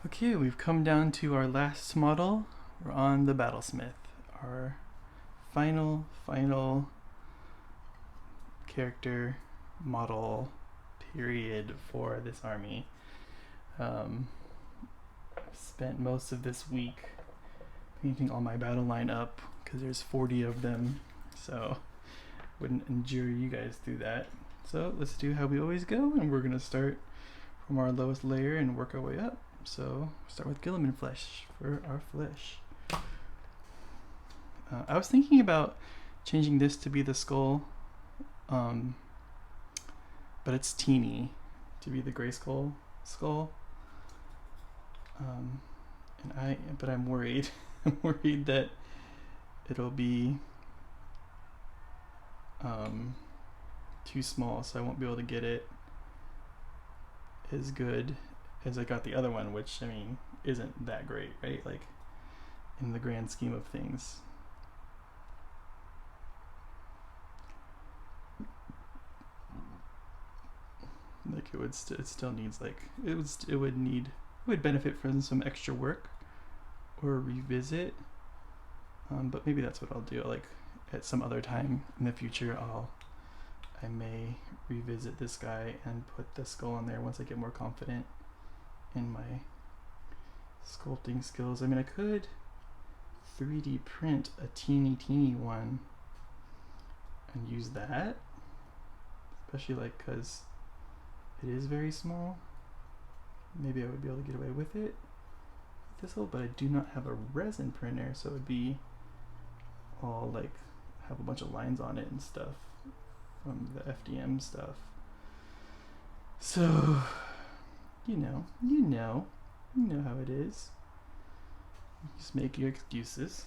Okay, we've come down to our last model. We're on the Battlesmith, our final character model period for this army. I've spent most of this week painting all my battle line up because there's 40 of them, so wouldn't endure you guys through that. So let's do how we always go, and we're gonna start from our lowest layer and work our way up. So start with Guilliman flesh for our flesh. I was thinking about changing this to be the skull, but it's teeny to be the gray skull. But I'm worried. I'm worried that it'll be too small, so I won't be able to get it as good as I got the other one, which I mean isn't that great, right? Like in the grand scheme of things. Like it still needs like it would benefit from some extra work or revisit. But maybe that's what I'll do. Like at some other time in the future, I may revisit this guy and put the skull on there once I get more confident in my sculpting skills. I mean, I could 3D print a teeny one and use that, especially like because it is very small. Maybe I would be able to get away with it with this, but I do not have a resin printer, so it would be all like have a bunch of lines on it and stuff from the FDM stuff. So you know how it is. Just make your excuses.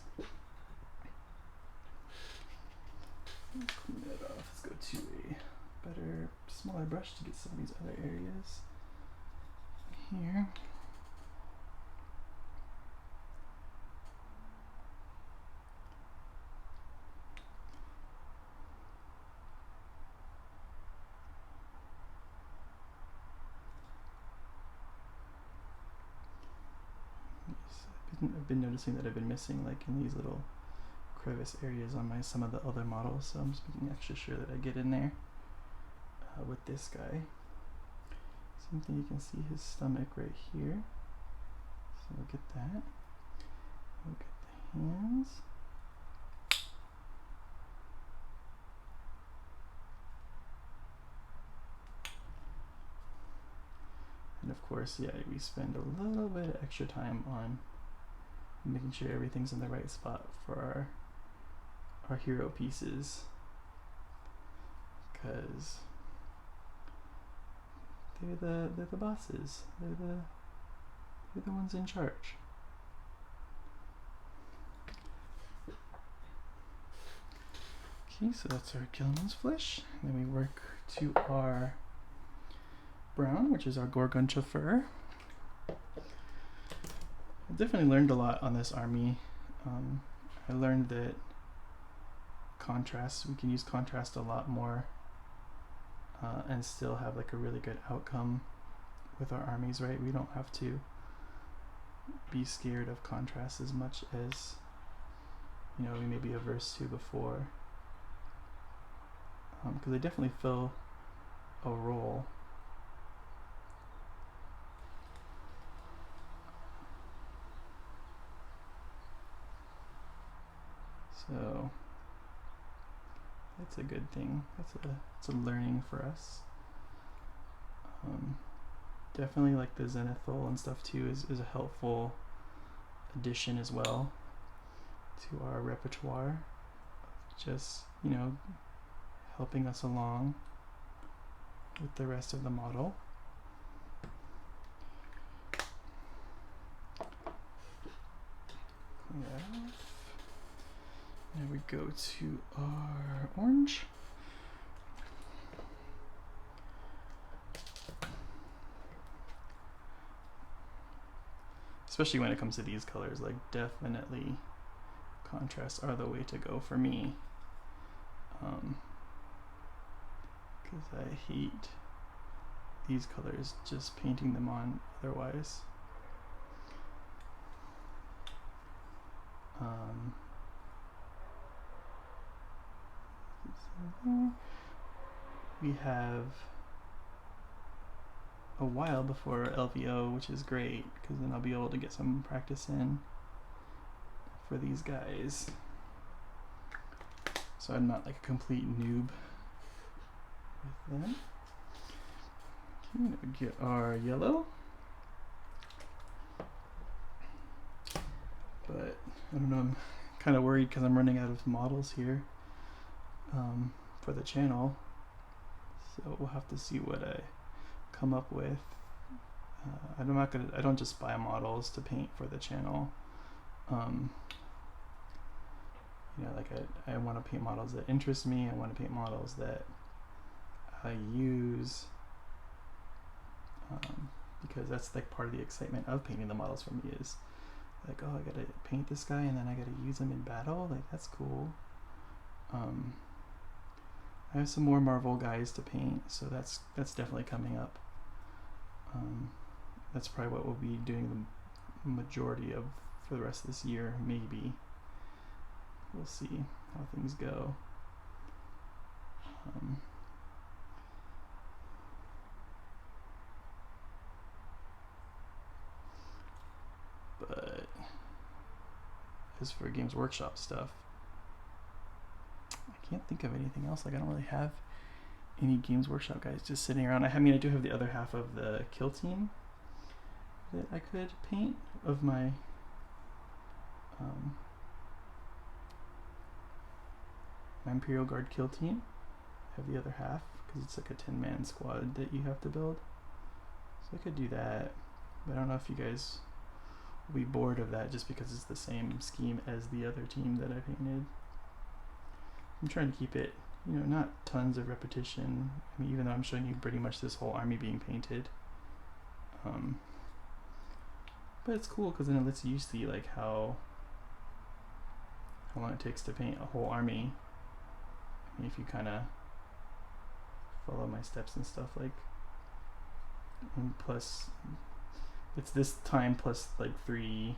Clean that off. Let's go to a better, smaller brush to get some of these other areas here. I've been noticing that I've been missing like in these little crevice areas on some of the other models, so I'm just making extra sure that I get in there with this guy. Same thing, you can see his stomach right here, so we'll get that. We'll get the hands. And of course, yeah, we spend a little bit of extra time on making sure everything's in the right spot for our hero pieces, because they're the bosses. They're the ones in charge. Okay, so that's our Gilliman's flesh. And then we work to our brown, which is our Gorgoncha fur. I definitely learned a lot on this army. I learned that contrast, we can use contrast a lot more and still have like a really good outcome with our armies, right? We don't have to be scared of contrast as much as we may be averse to before, because they definitely fill a role. So that's a good thing. It's a learning for us. Definitely like the zenithal and stuff too is a helpful addition as well to our repertoire. Just helping us along with the rest of the model. Yeah. Now we go to our orange. Especially when it comes to these colors, like definitely contrasts are the way to go for me. Because I hate these colors, just painting them on otherwise. We have a while before LVO, which is great because then I'll be able to get some practice in for these guys. So I'm not like a complete noob with them. Okay, get our yellow. But I don't know, I'm kind of worried because I'm running out of models here for the channel. So we'll have to see what I come up with. I don't just buy models to paint for the channel. You know, like I want to paint models that interest me. I want to paint models that I use because that's like part of the excitement of painting the models for me is like, oh, I gotta paint this guy and then I gotta use him in battle. Like, that's cool. I have some more Marvel guys to paint, so that's definitely coming up. That's probably what we'll be doing the majority of for the rest of this year, maybe. We'll see how things go. But as for Games Workshop stuff, I can't think of anything else. Like, I don't really have any Games Workshop guys just sitting around. I mean, I do have the other half of the kill team that I could paint of my my Imperial Guard kill team. I have the other half because it's like a 10-man squad that you have to build. So I could do that, but I don't know if you guys will be bored of that just because it's the same scheme as the other team that I painted. I'm trying to keep it, you know, not tons of repetition. I mean, even though I'm showing you pretty much this whole army being painted. But it's cool because then it lets you see like how long it takes to paint a whole army. I mean, if you kind of follow my steps and stuff, like, and plus it's this time plus like 3,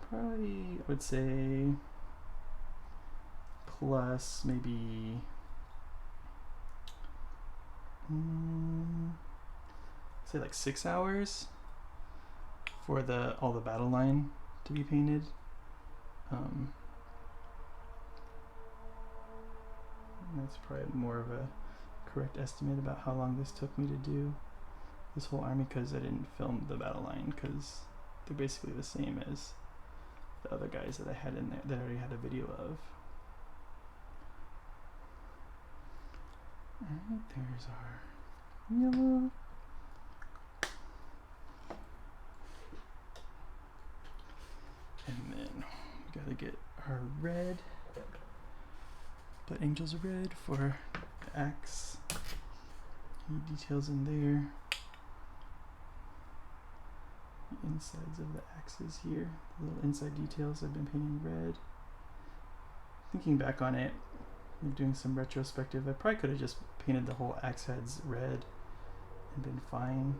probably I would say plus maybe say like 6 hours for all the battle line to be painted. That's probably more of a correct estimate about how long this took me to do this whole army, because I didn't film the battle line because they're basically the same as the other guys that I had in there that I already had a video of. Alright, there's our yellow. And then we gotta get our red. But Angels are red for the axe. Any details in there. The insides of the axes here. The little inside details I've been painting red. Thinking back on it, I'm doing some retrospective. I probably could have just painted the whole axe heads red and been fine.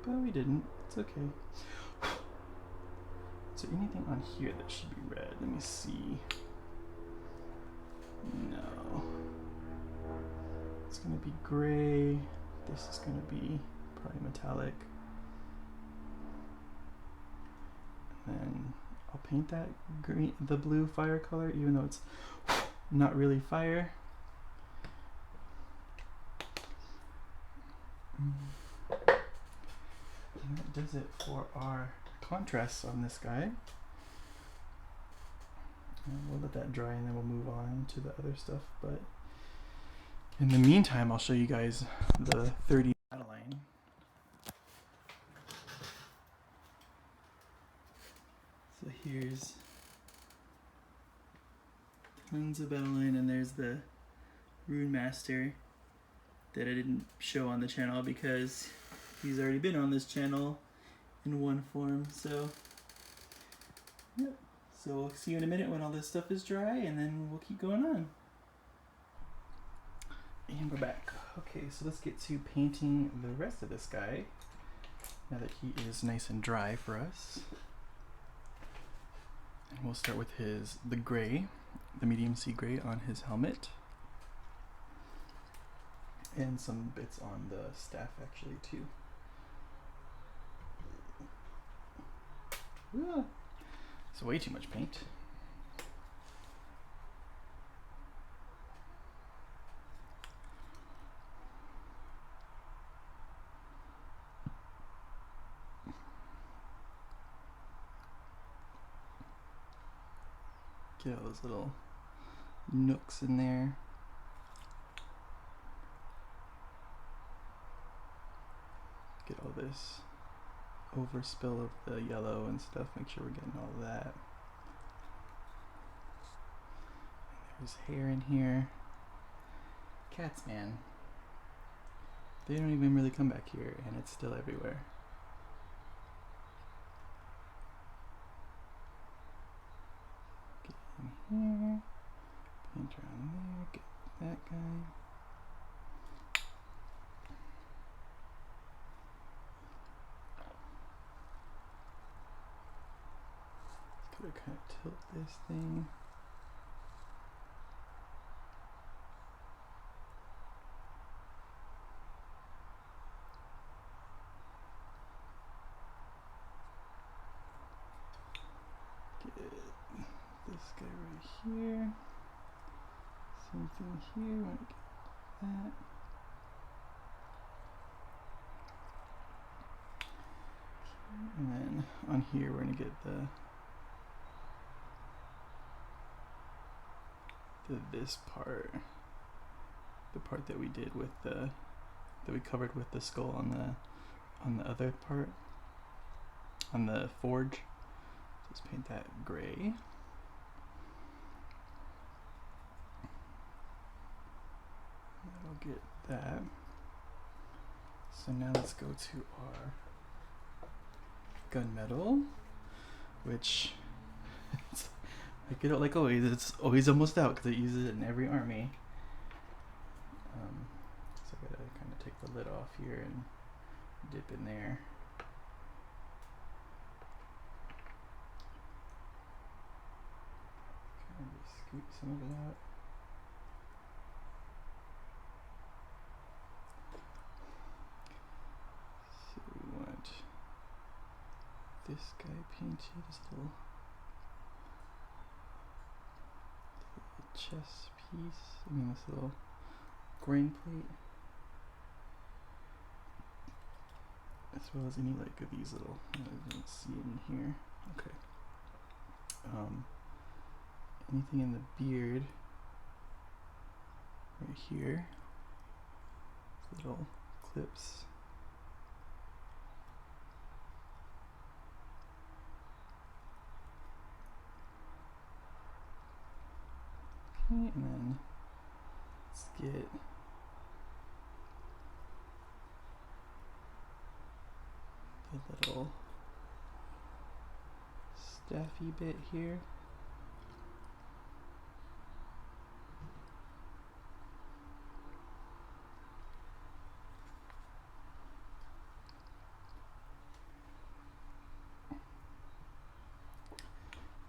But we didn't. It's okay. Is there anything on here that should be red? Let me see. No. It's going to be gray. This is going to be probably metallic. And then I'll paint that green, the blue fire color, even though it's not really fire. And that does it for our contrasts on this guy. And we'll let that dry and then we'll move on to the other stuff. But in the meantime, I'll show you guys the 30 battle line. So here's tons of battle line, and there's the Rune Master that I didn't show on the channel because he's already been on this channel in one form. So yep. So we'll see you in a minute when all this stuff is dry, and then we'll keep going on. And we're back. Okay, so let's get to painting the rest of this guy now that he is nice and dry for us. And we'll start with the gray, the medium sea gray on his helmet. And some bits on the staff actually too. Ah, it's way too much paint. Get all those little nooks in there. Get all this overspill of the yellow and stuff. Make sure we're getting all of that. There's hair in here. Cats, man. They don't even really come back here, and it's still everywhere. Get in here. Paint around there. Get that guy. Gotta kind of tilt this thing. Get this guy right here. Same thing here. Want to get that. And then on here, we're gonna get this part, the part that we did with that we covered with the skull on the other part, on the forge. So let's paint that gray. That'll get that. So now let's go to our gunmetal, which like always, it's always almost out because it uses it in every army. So I gotta kind of take the lid off here and dip in there. Kind of scoop some of it out. So we want this guy painted as a little chest piece, this little grain plate, as well as any like of these little, I don't see it in here. Okay. Anything in the beard right here, little clips. And then let's get the little staffy bit here.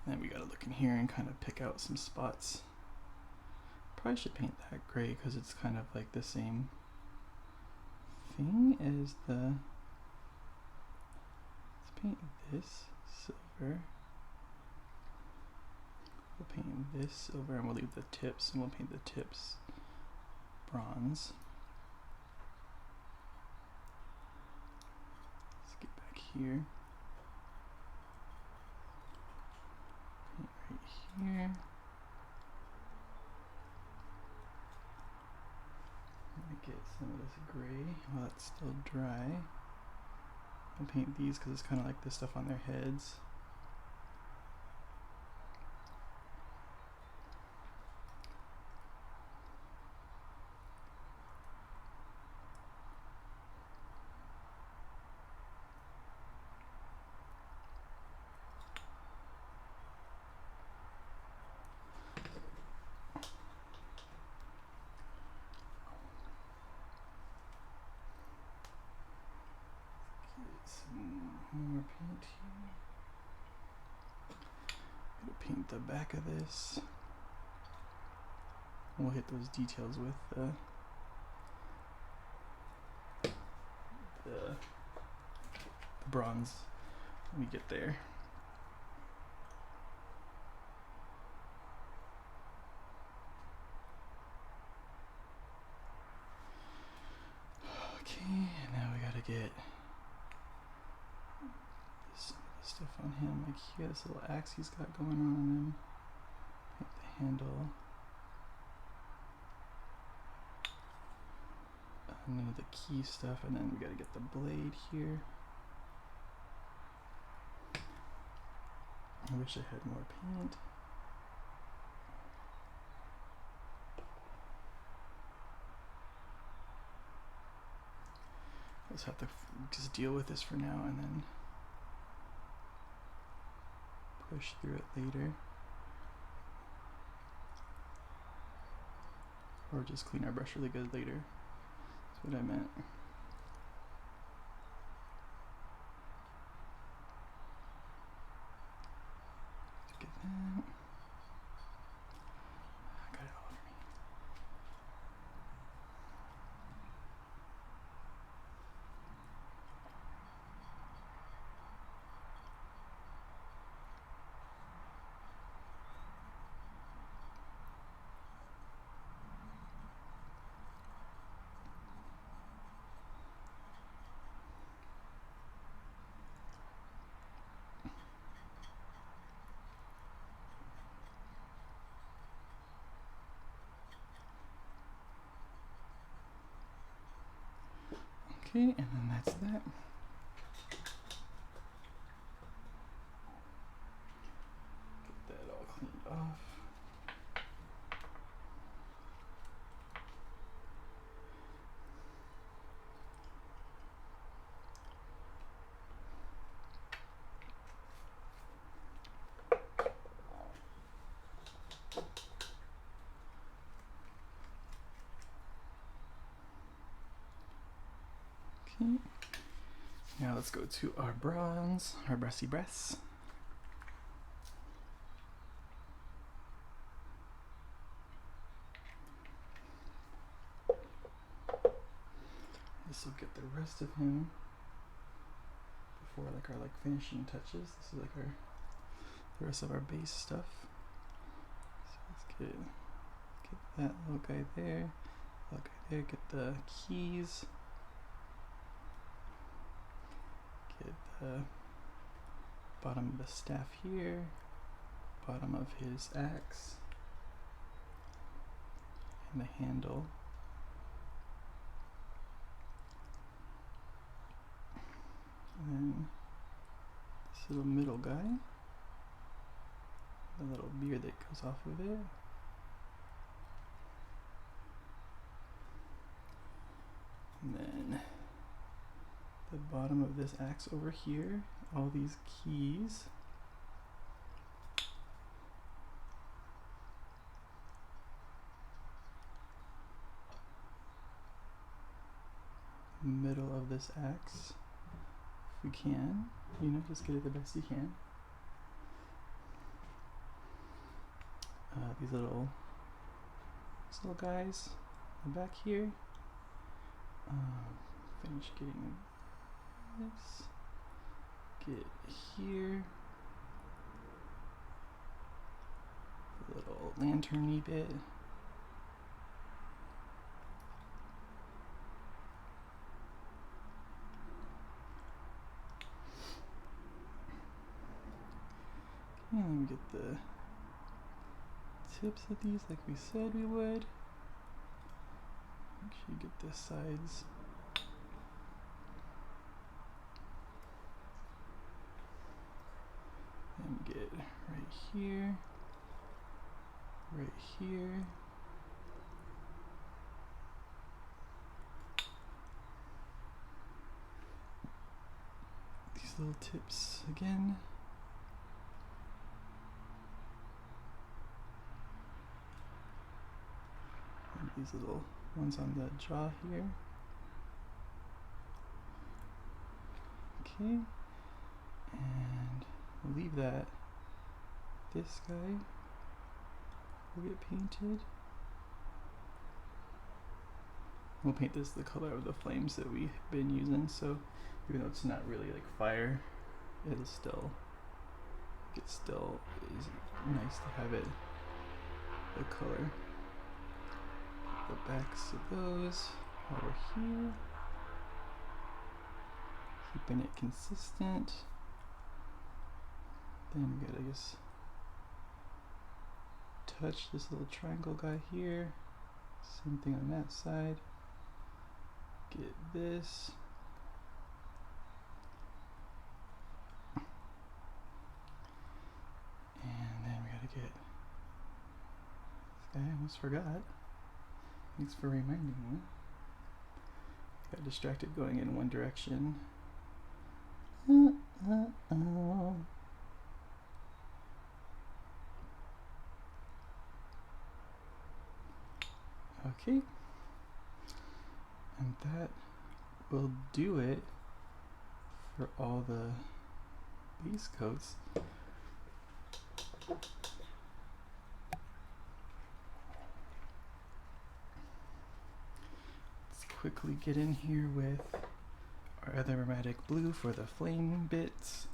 Then we gotta look in here and kind of pick out some spots. Probably should paint that gray because it's kind of like the same thing as the. Let's paint this silver. We'll paint this silver and we'll leave the tips, and we'll paint the tips bronze. Let's get back here. Paint right here. Get some of this gray while it's still dry. I'll paint these because it's kind of like this stuff on their heads. More paint Gonna paint the back of this. We'll hit those details with the bronze when we get there. Okay, now we gotta get this stuff on him. Like here, this little axe he's got going on him. Hit the handle. And then the key stuff, and then we gotta get the blade here. I wish I had more paint. I'll just have to just deal with this for now and then push through it later. Or just clean our brush really good later. That's what I meant. Get that. I got it all over me. Okay, and then that's that. Get that all cleaned off. Okay. Now let's go to our bronze, our brassy brass. This will get the rest of him before like our finishing touches. This is like the rest of our base stuff. So let's get that little guy there, little guy there. Get the keys. Get the bottom of the staff here, bottom of his axe, and the handle. And then this little middle guy, the little beard that goes off of it. And then the bottom of this axe over here, all these keys. Middle of this axe, if we can, just get it the best you can. These little guys in the back here. Finish getting this. Get here. A little lantern-y bit. And we get the tips of these like we said we would. Make sure you get the sides. And get right here, right here. These little tips again. And these little ones on the jaw here. Okay, and we'll leave that This guy will get painted. We'll paint this the color of the flames that we've been using, so even though it's not really like fire, it still is nice to have it the color. The backs of those over here, keeping it consistent. Then we gotta just touch this little triangle guy here. Same thing on that side. Get this. And then we gotta get this guy. I almost forgot. Thanks for reminding me. Got distracted going in one direction. Okay. And that will do it for all the base coats. Let's quickly get in here with our other aromatic blue for the flame bits.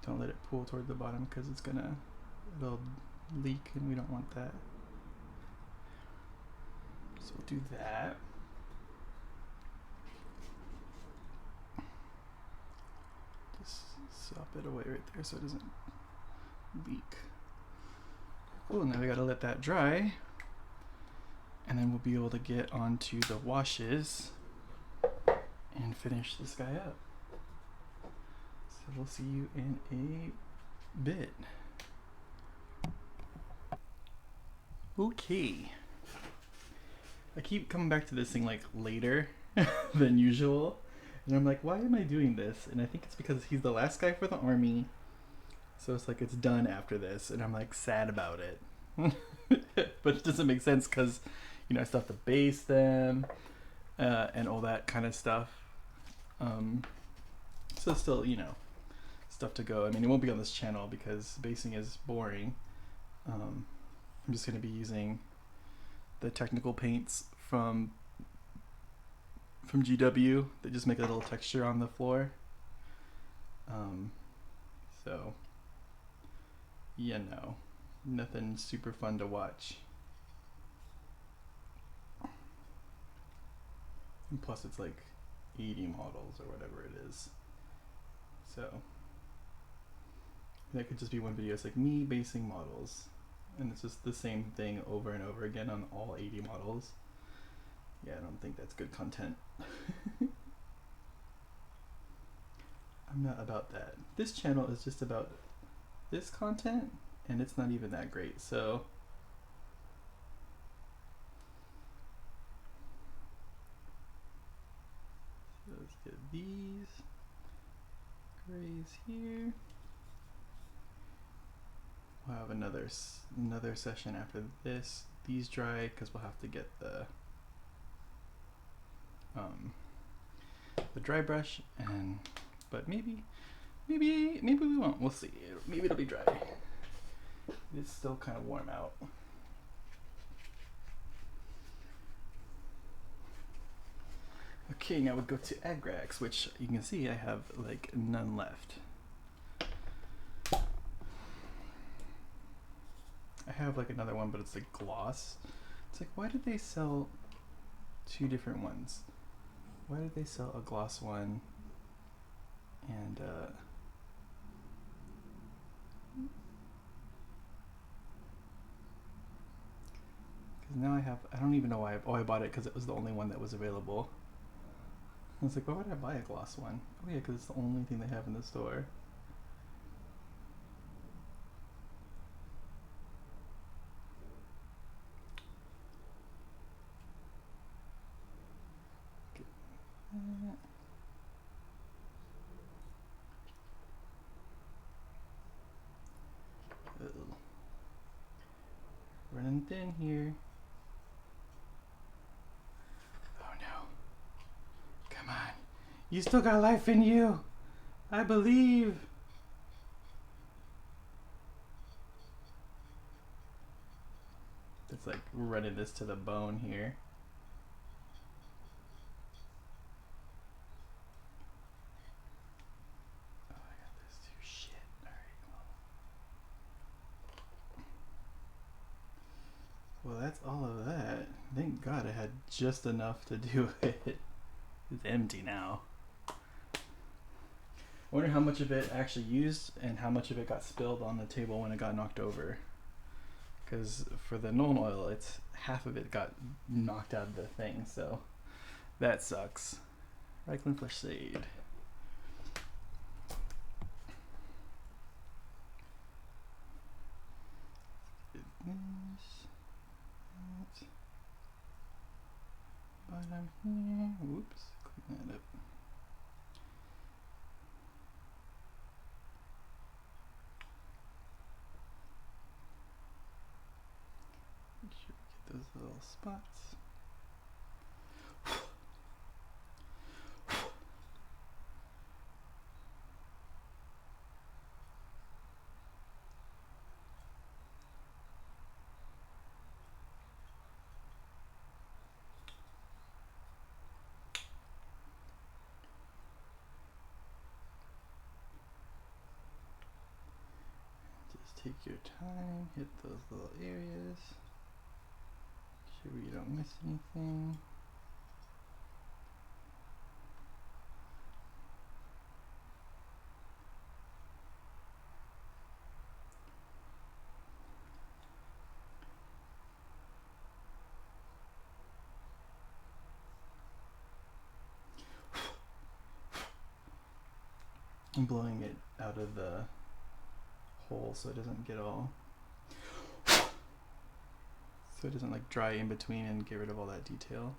Don't let it pool toward the bottom because it'll leak and we don't want that. So we'll do that. Just sop it away right there so it doesn't leak. Cool, now we gotta let that dry. And then we'll be able to get onto the washes and finish this guy up. So we'll see you in a bit. Okay. I keep coming back to this thing like later than usual. And I'm like, why am I doing this? And I think it's because he's the last guy for the army. So it's like it's done after this. And I'm like sad about it. But it doesn't make sense because, you know, I still have to base them and all that kind of stuff. So still, you know, stuff to go. I mean, it won't be on this channel because basing is boring. I'm just going to be using the technical paints from GW that just make a little texture on the floor. So, you know, nothing super fun to watch. And plus it's like 80 models or whatever it is. So that could just be one video. It's like me basing models, and it's just the same thing over and over again on all 80 models. Yeah, I don't think that's good content. I'm not about that. This channel is just about this content, and it's not even that great, so let's get these grays here. We'll have another session after this. These dry because we'll have to get the dry brush, but maybe we won't. We'll see. Maybe it'll be dry. It's still kind of warm out. Okay, now we go to Agrax, which you can see I have like none left. I have like another one, but it's like gloss. It's like, why did they sell two different ones? Why did they sell a gloss one and because now I don't even know why I bought it because it was the only one that was available. I was like, why would I buy a gloss one? Oh yeah, because it's the only thing they have in the store. thin here. Oh no. Come on. You still got life in you. I believe. It's like running this to the bone here. Oh, I got this too. Shit. Alright, well, that's all of that. Thank God I had just enough to do it. It's empty now. I wonder how much of it I actually used and how much of it got spilled on the table when it got knocked over. Because for the Nuln oil, it's half of it got knocked out of the thing, so that sucks. Reikland Fleshade. Bottom here. Whoops, clean that up. Make sure we get those little spots. Just take your time, hit those little areas. Make sure you don't miss anything. I'm blowing it out of the hole so it doesn't get all, so it doesn't like dry in between and get rid of all that detail.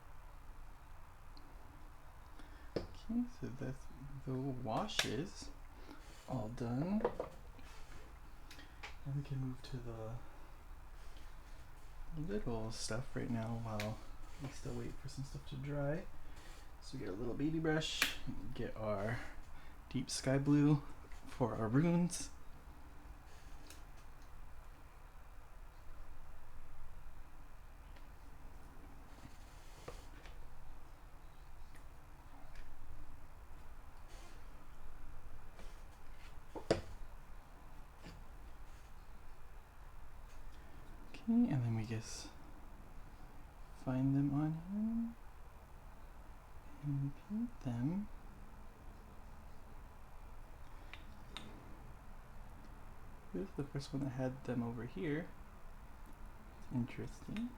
Okay, so that's the washes all done. And we can move to the little stuff right now while we still wait for some stuff to dry. So we get a little baby brush, get our deep sky blue for our runes. Okay, and then we just find them on here and paint them. This is the first one that had them over here. It's interesting.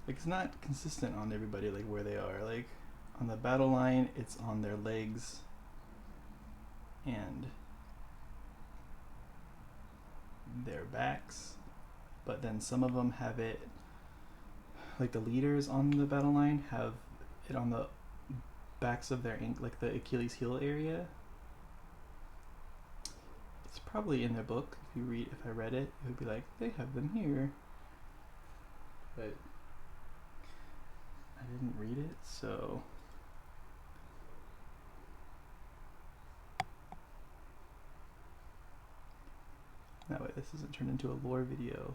Like, it's not consistent on everybody, like where they are. Like on the battle line, it's on their legs and their backs, but then some of them have it, like the leaders on the battle line have it on the backs of their like the Achilles heel area. It's probably in their book. If I read it, it would be like, they have them here. But I didn't read it, so that way this doesn't turn into a lore video.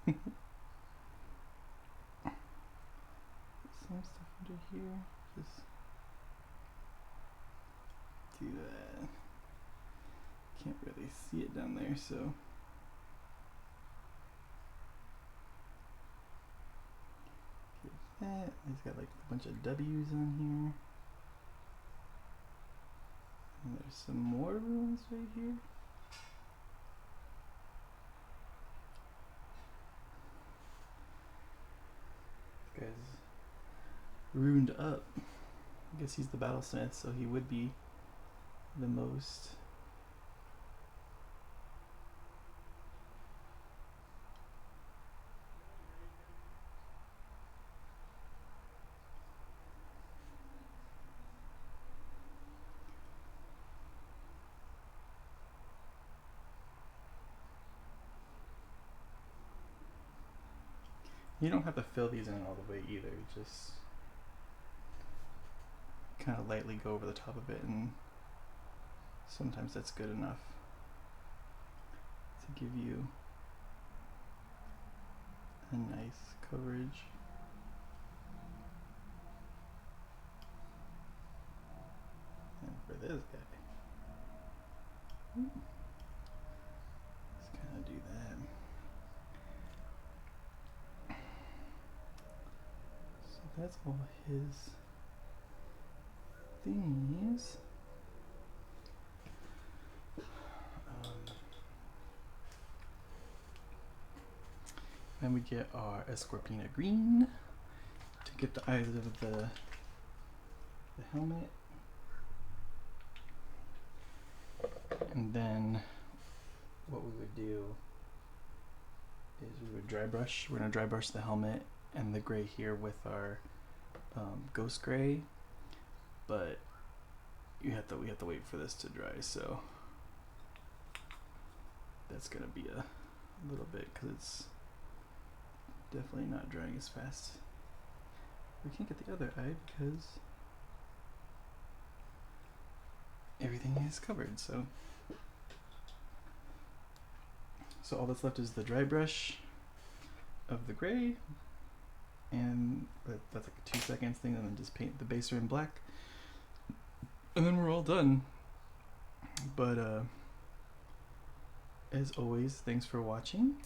Some stuff under here, just do that. Can't really see it down there, so get that. He's got like a bunch of W's on here. And there's some more runes right here. This guy's runed up. I guess he's the Battlesmith, so he would be the most. You don't have to fill these in all the way either. Just kind of lightly go over the top of it, and sometimes that's good enough to give you a nice coverage. And for this guy, let's kind of do that. So that's all his things. Then we get our Escorpina green to get the eyes of the helmet. And then what we would do is we would dry brush. We're gonna dry brush the helmet and the gray here with our ghost gray, but we have to wait for this to dry, so that's gonna be a little bit because it's definitely not drying as fast. We can't get the other eye because everything is covered, so all that's left is the dry brush of the gray, and that's like a 2 seconds thing, and then just paint the base in black, and then we're all done. But as always, thanks for watching,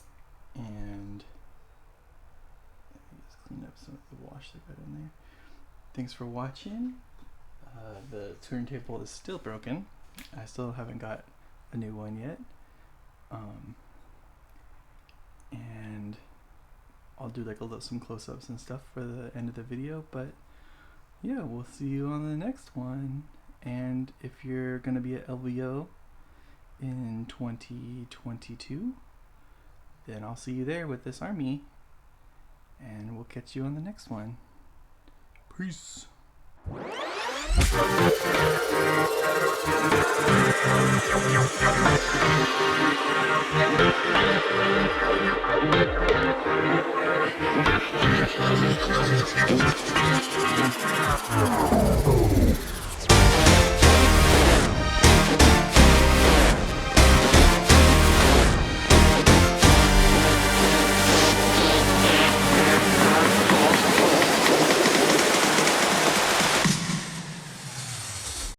and let me just clean up some of the wash that got in there. Thanks for watching. The turntable is still broken. I still haven't got a new one yet. And I'll do like some close-ups and stuff for the end of the video, but yeah, we'll see you on the next one. And if you're gonna be at LVO in 2022, then I'll see you there with this army, and we'll catch you on the next one. Peace.